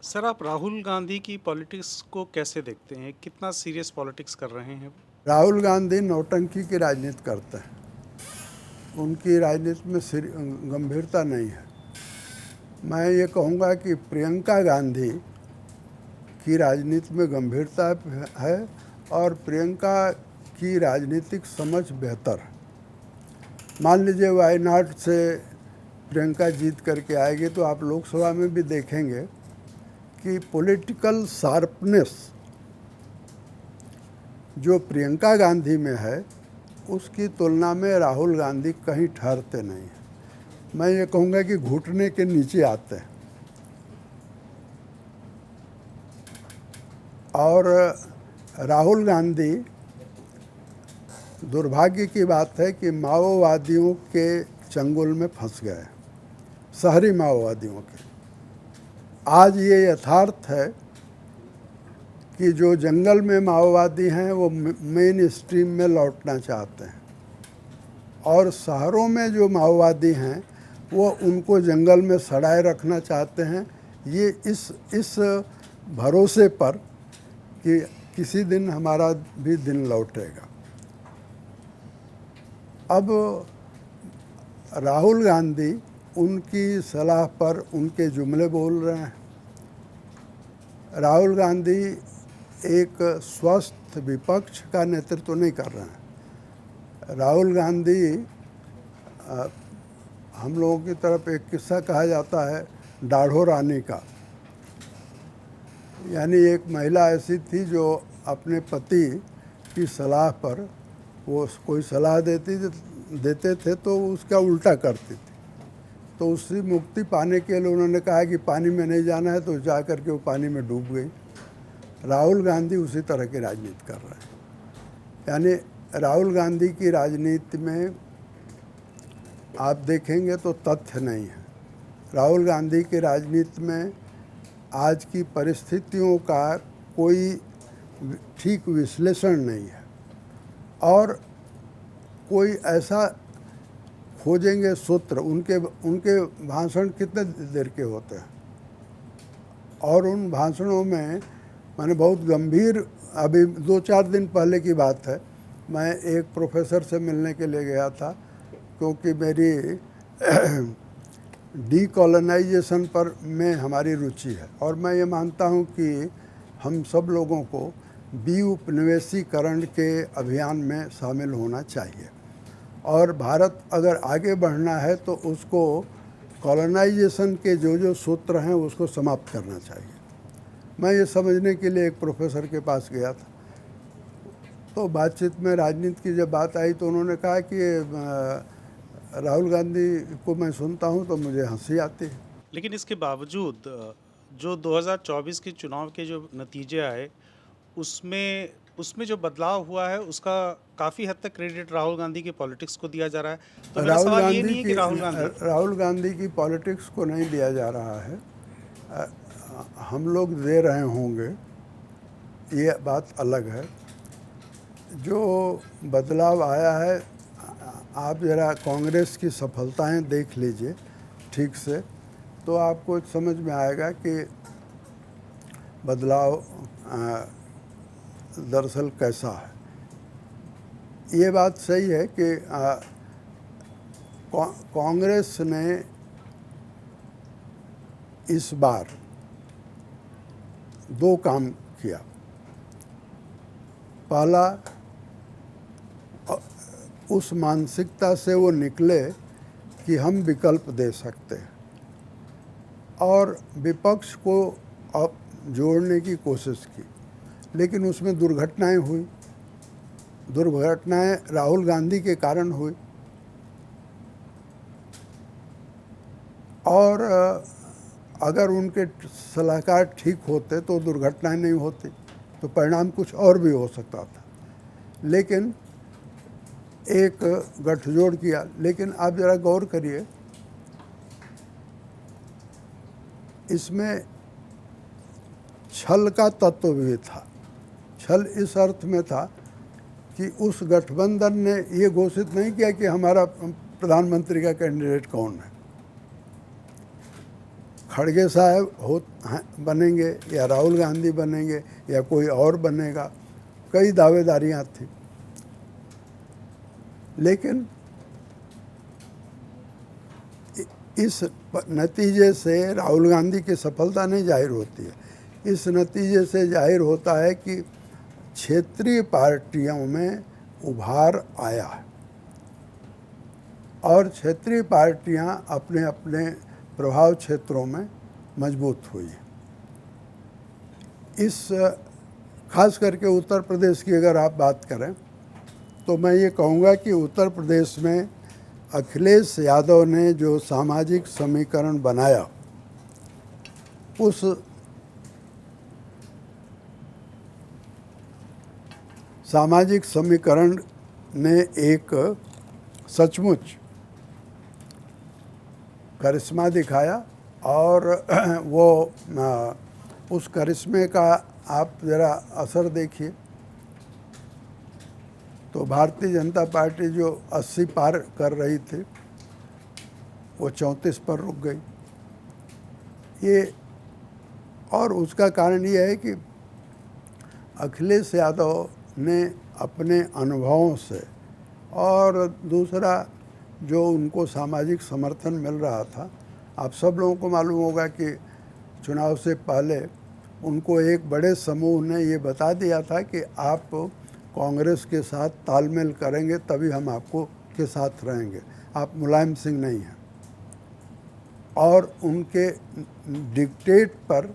Sir, आप राहुल गांधी की politics को कैसे देखते हैं? कितना सीरियस पॉलिटिक्स कर रहे हैं? राहुल गांधी नौटंकी की राजनीति करते हैं। उनकी राजनीति में गंभीरता नहीं है। मैं ये कहूँगा कि प्रियंका गांधी की राजनीति में गंभीरता है और प्रियंका की राजनीतिक समझ बेहतर है। मान लीजिए वायनाड से प्रियंका जीत करके आएगी तो आप लोकसभा में भी देखेंगे कि पॉलिटिकल शार्पनेस जो प्रियंका गांधी में है उसकी तुलना में राहुल गांधी कहीं ठहरते नहीं हैं। मैं ये कहूँगा कि घुटने के नीचे आते हैं। और राहुल गांधी, दुर्भाग्य की बात है कि माओवादियों के चंगुल में फंस गए, शहरी माओवादियों के। आज ये यथार्थ है कि जो जंगल में माओवादी हैं वो मेन स्ट्रीम में लौटना चाहते हैं और शहरों में जो माओवादी हैं वो उनको जंगल में सड़ाए रखना चाहते हैं, ये इस भरोसे पर कि किसी दिन हमारा भी दिन लौटेगा। अब राहुल गांधी उनकी सलाह पर उनके जुमले बोल रहे हैं। राहुल गांधी एक स्वस्थ विपक्ष का नेतृत्व नहीं कर रहे हैं। राहुल गांधी, हम लोगों की तरफ एक किस्सा कहा जाता है दाढ़ो रानी का। यानी एक महिला ऐसी थी जो अपने पति की सलाह पर, वो कोई सलाह देते थे तो उसका उल्टा करती थी। तो उससे मुक्ति पाने के लिए उन्होंने कहा कि पानी में नहीं जाना है, तो जा कर के वो पानी में डूब गई। राहुल गांधी उसी तरह की राजनीति कर रहे हैं। यानी राहुल गांधी की राजनीति में आप देखेंगे तो तथ्य नहीं है। राहुल गांधी की राजनीति में आज की परिस्थितियों का कोई ठीक विश्लेषण नहीं है और कोई ऐसा खोजेंगे सूत्र। उनके भाषण कितने देर के होते हैं और उन भाषणों में मैंने बहुत गंभीर, अभी 2-4 दिन पहले की बात है, मैं एक प्रोफेसर से मिलने के लिए गया था क्योंकि मेरी डीकॉलोनाइजेशन पर में हमारी रुचि है और मैं ये मानता हूँ कि हम सब लोगों को उपनिवेशीकरण के अभियान में शामिल होना चाहिए और भारत अगर आगे बढ़ना है तो उसको कॉलोनाइजेशन के जो सूत्र हैं उसको समाप्त करना चाहिए। मैं ये समझने के लिए एक प्रोफेसर के पास गया था। तो बातचीत में राजनीति की जब बात आई तो उन्होंने कहा कि राहुल गांधी को मैं सुनता हूँ तो मुझे हंसी आती है। लेकिन इसके बावजूद जो 2024 के चुनाव के जो नतीजे आए, उसमें उसमें जो बदलाव हुआ है उसका काफ़ी हद तक क्रेडिट राहुल गांधी की पॉलिटिक्स को दिया जा रहा है। तो मेरा राहुल सवाल ये गांधी नहीं है कि की राहुल गांधी की पॉलिटिक्स को नहीं दिया जा रहा है, हम लोग दे रहे होंगे, ये बात अलग है। जो बदलाव आया है, आप ज़रा कांग्रेस की सफलताएं देख लीजिए ठीक से तो आपको समझ में आएगा कि बदलाव दरअसल कैसा है। ये बात सही है कि कांग्रेस ने इस बार 2 काम किया। पहला, उस मानसिकता से वो निकले कि हम विकल्प दे सकते हैं और विपक्ष को अब जोड़ने की कोशिश की, लेकिन उसमें दुर्घटनाएं हुई। दुर्घटनाएं राहुल गांधी के कारण हुई और अगर उनके सलाहकार ठीक होते तो दुर्घटनाएं नहीं होती, तो परिणाम कुछ और भी हो सकता था। लेकिन एक गठजोड़ किया। लेकिन आप ज़रा गौर करिए, इसमें छल का तत्व भी था। छल इस अर्थ में था कि उस गठबंधन ने ये घोषित नहीं किया कि हमारा प्रधानमंत्री का कैंडिडेट कौन है। खड़गे साहब बनेंगे या राहुल गांधी बनेंगे या कोई और बनेगा, कई दावेदारियां थी। लेकिन इस नतीजे से राहुल गांधी की सफलता नहीं जाहिर होती है। इस नतीजे से जाहिर होता है कि क्षेत्रीय पार्टियों में उभार आया है और क्षेत्रीय पार्टियां अपने अपने प्रभाव क्षेत्रों में मजबूत हुई हैं। इस खास करके उत्तर प्रदेश की अगर आप बात करें तो मैं ये कहूँगा कि उत्तर प्रदेश में अखिलेश यादव ने जो सामाजिक समीकरण बनाया, उस सामाजिक समीकरण ने एक सचमुच करिश्मा दिखाया और वो उस करिश्मे का आप ज़रा असर देखिए तो भारतीय जनता पार्टी जो 80 पार कर रही थी वो 34 पर रुक गई। ये और उसका कारण ये है कि अखिलेश यादव ने अपने अनुभवों से और दूसरा जो उनको सामाजिक समर्थन मिल रहा था, आप सब लोगों को मालूम होगा कि चुनाव से पहले उनको एक बड़े समूह ने ये बता दिया था कि आप कांग्रेस के साथ तालमेल करेंगे तभी हम आपको के साथ रहेंगे, आप मुलायम सिंह नहीं हैं। और उनके डिक्टेट पर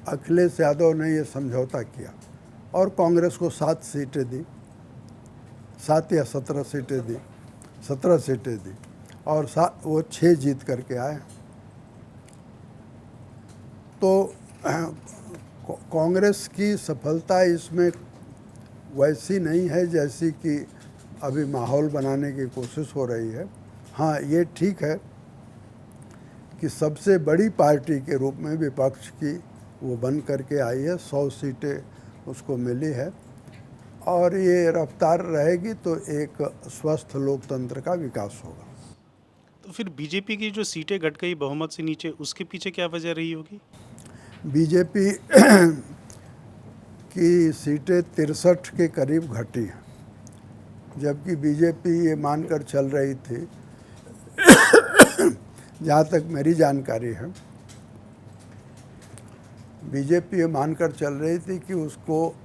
अखिलेश यादव ने ये समझौता किया और कांग्रेस को 7 सीटें दी, 7 या 17 सीटें दी, 17 सीटें दी और वो 6 जीत करके आए। तो कांग्रेस की सफलता इसमें वैसी नहीं है जैसी कि अभी माहौल बनाने की कोशिश हो रही है। हाँ, ये ठीक है कि सबसे बड़ी पार्टी के रूप में विपक्ष की वो बन करके आई है, 100 सीटें उसको मिली है और ये रफ्तार रहेगी तो एक स्वस्थ लोकतंत्र का विकास होगा। तो फिर बीजेपी की जो सीटें घट गई बहुमत से नीचे, उसके पीछे क्या वजह रही होगी? बीजेपी की सीटें 63 के करीब घटी हैं, जबकि बीजेपी ये मानकर चल रही थी जहाँ तक मेरी जानकारी है, बीजेपी ये मानकर चल रही थी कि उसको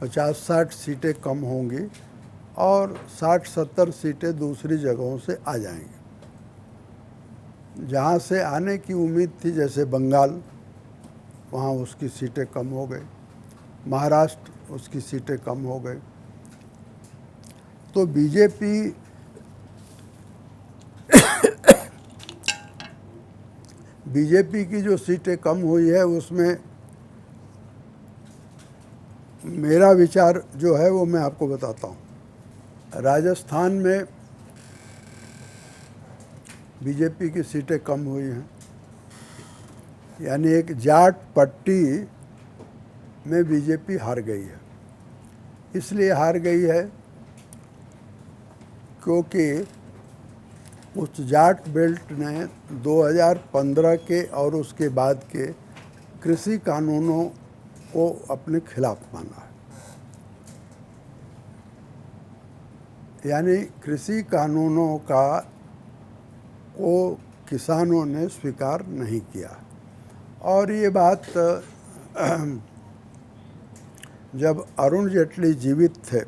50-60 सीटें कम होंगी और 60-70 सीटें दूसरी जगहों से आ जाएंगी। जहाँ से आने की उम्मीद थी, जैसे बंगाल, वहाँ उसकी सीटें कम हो गई, महाराष्ट्र उसकी सीटें कम हो गई। तो बीजेपी की जो सीटें कम हुई है उसमें मेरा विचार जो है वो मैं आपको बताता हूँ। राजस्थान में बीजेपी की सीटें कम हुई हैं, यानी एक जाट पट्टी में बीजेपी हार गई है। इसलिए हार गई है क्योंकि उस जाट बेल्ट ने 2015 के और उसके बाद के कृषि कानूनों को अपने खिलाफ माना है। यानी कृषि कानूनों को किसानों ने स्वीकार नहीं किया। और ये बात जब अरुण जेटली जीवित थे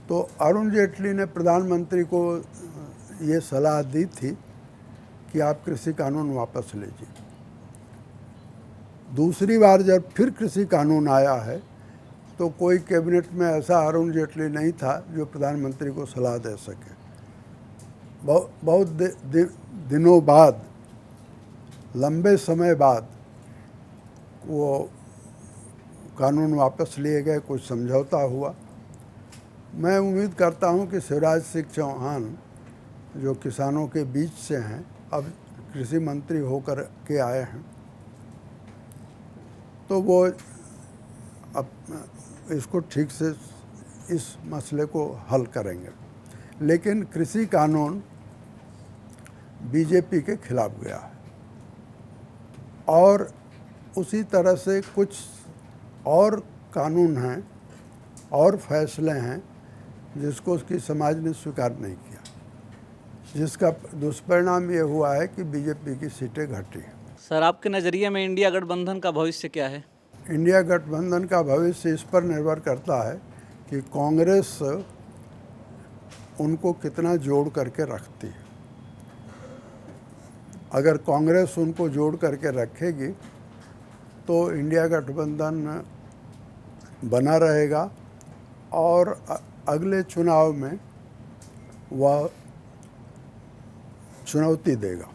तो अरुण जेटली ने प्रधानमंत्री को ये सलाह दी थी कि आप कृषि कानून वापस लीजिए। दूसरी बार जब फिर कृषि कानून आया है तो कोई कैबिनेट में ऐसा अरुण जेटली नहीं था जो प्रधानमंत्री को सलाह दे सके। बहुत दिनों बाद, लंबे समय बाद वो कानून वापस लिए गए, कुछ समझौता हुआ। मैं उम्मीद करता हूं कि शिवराज सिंह चौहान जो किसानों के बीच से हैं, अब कृषि मंत्री होकर के आए हैं, तो वो अब इसको ठीक से इस मसले को हल करेंगे। लेकिन कृषि कानून बीजेपी के खिलाफ गया है। और उसी तरह से कुछ और कानून हैं और फैसले हैं जिसको उसकी समाज ने स्वीकार नहीं किया, जिसका दुष्परिणाम ये हुआ है कि बीजेपी की सीटें घटी। सर, आपके नज़रिए में इंडिया गठबंधन का भविष्य क्या है? इंडिया गठबंधन का भविष्य इस पर निर्भर करता है कि कांग्रेस उनको कितना जोड़ करके रखती है। अगर कांग्रेस उनको जोड़ करके रखेगी तो इंडिया गठबंधन बना रहेगा और अगले चुनाव में वह चुनौती देगा।